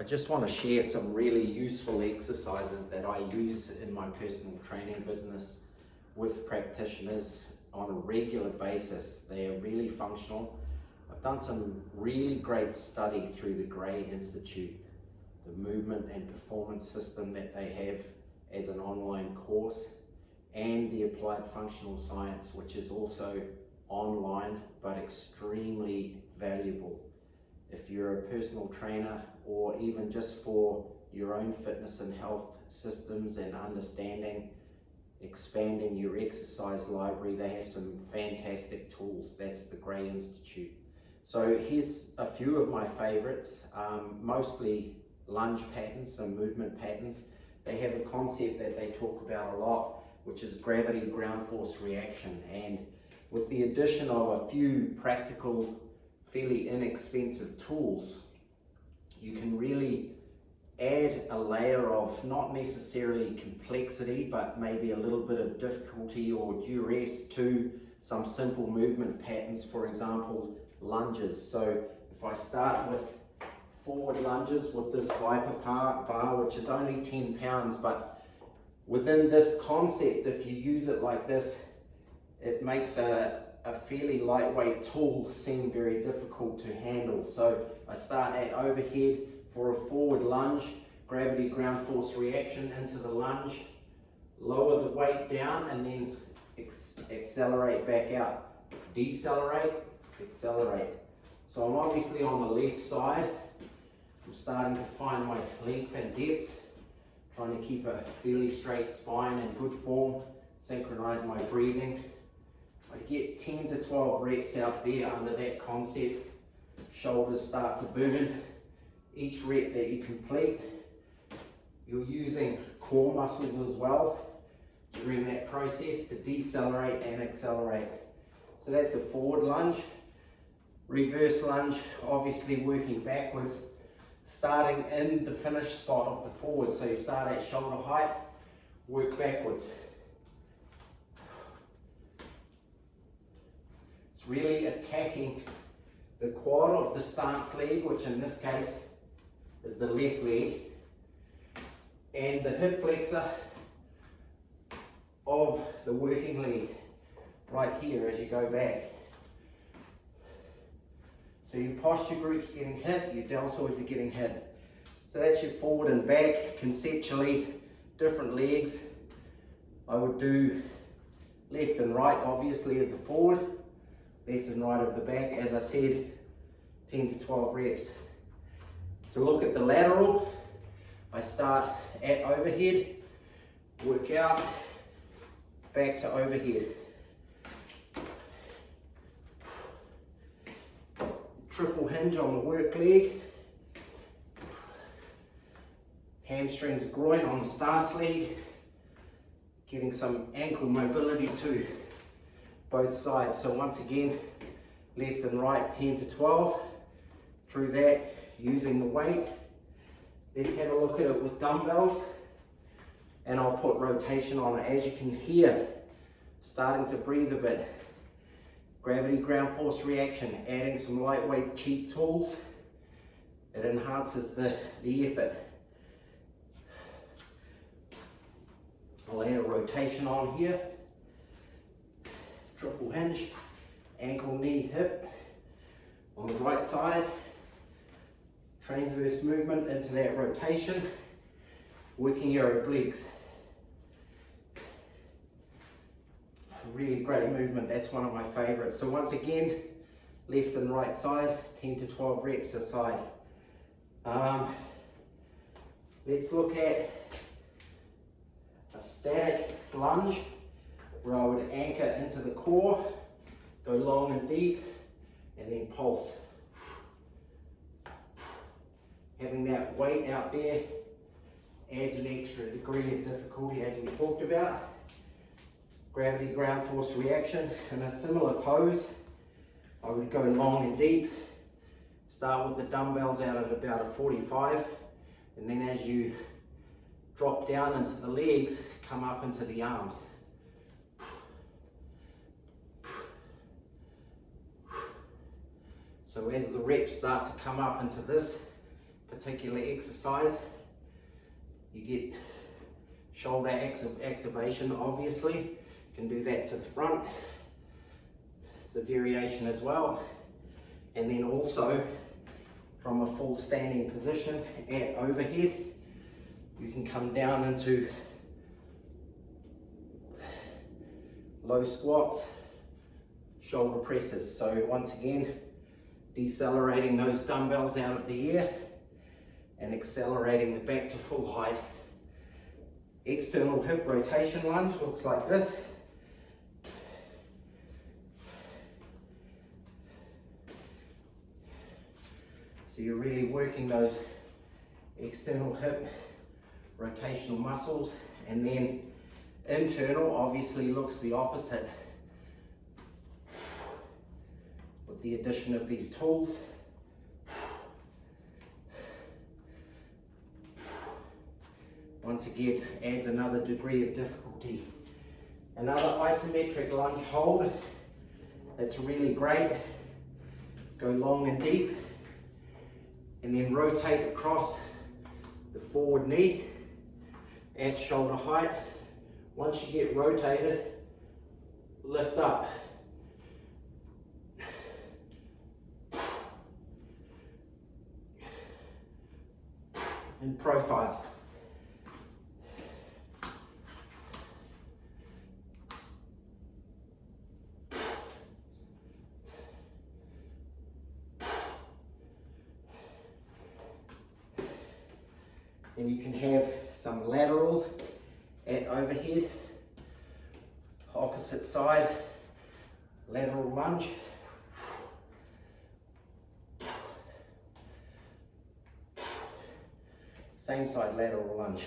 I just want to share some really useful exercises that I use in my personal training business with practitioners on a regular basis. They are really functional. I've done some really great study through the Gray Institute, the movement and performance system that they have as an online course, and the applied functional science, which is also online but extremely valuable. If you're a personal trainer, or even just for your own fitness and health systems and understanding, expanding your exercise library, they have some fantastic tools. That's the Gray Institute. So here's a few of my favorites, mostly lunge patterns, some movement patterns. They have a concept that they talk about a lot, which is gravity ground force reaction. And with the addition of a few practical, fairly inexpensive tools, you can really add a layer of not necessarily complexity, but maybe a little bit of difficulty or duress to some simple movement patterns, for example, lunges. So if I start with forward lunges with this Viper bar, which is only 10 pounds, but within this concept, if you use it like this, it makes a fairly lightweight tool seem very difficult to handle. So I start at overhead for a forward lunge, gravity ground force reaction into the lunge, lower the weight down, and then accelerate back out. Decelerate, accelerate. So I'm obviously on the left side. I'm starting to find my length and depth, trying to keep a fairly straight spine and good form, synchronize my breathing. I get 10 to 12 reps out there under that concept. Shoulders start to burn. Each rep that you complete, you're using core muscles as well during that process to decelerate and accelerate. So that's a forward lunge. Reverse lunge, obviously working backwards, starting in the finish spot of the forward. So you start at shoulder height, work backwards. It's really attacking the quad of the stance leg, which in this case is the left leg, and the hip flexor of the working leg right here as you go back. So your posture group's getting hit, your deltoids are getting hit. So that's your forward and back. Conceptually, different legs. I would do left and right, obviously, of the forward, left and right of the back. As I said, 10 to 12 reps. To look at the lateral, I start at overhead, work out, back to overhead. Triple hinge on the work leg. Hamstrings, groin on the stance leg. Getting some ankle mobility to both sides. So once again, left and right, 10 to 12. Through that, using the weight. Let's have a look at it with dumbbells, and I'll put rotation on it. As you can hear, starting to breathe a bit. Gravity ground force reaction, adding some lightweight cheap tools. It enhances the effort. I'll add a rotation on here. Triple hinge, ankle, knee, hip. On the right side, transverse movement into that rotation, working your obliques. Really great movement, that's one of my favorites. So once again, left and right side, 10 to 12 reps a side. Let's look at a static lunge, where I would anchor into the core, go long and deep, and then pulse. Having that weight out there adds an extra degree of difficulty, as we talked about. Gravity ground force reaction. In a similar pose, I would go long and deep. Start with the dumbbells out at about a 45, and then as you drop down into the legs, come up into the arms. So as the reps start to come up into this particular exercise. You get shoulder activation, obviously. You can do that to the front. It's a variation as well. And then also from a full standing position at overhead, you can come down into low squats, shoulder presses. So once again, decelerating those dumbbells out of the air and accelerating the back to full height. External hip rotation lunge looks like this. So you're really working those external hip rotational muscles, and then internal obviously looks the opposite with the addition of these tools. Once again, adds another degree of difficulty. Another isometric lunge hold that's really great. Go long and deep, and then rotate across the forward knee at shoulder height. Once you get rotated, lift up. And profile. And you can have some lateral at overhead, opposite side, lateral lunge. Same side lateral lunge.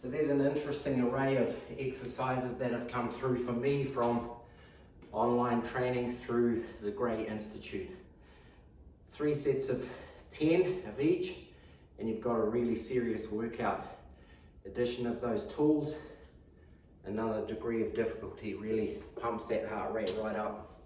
So there's an interesting array of exercises that have come through for me from online training through the Gray Institute. 3 sets of 10 of each, and you've got a really serious workout. Addition of those tools, another degree of difficulty, really pumps that heart rate right up.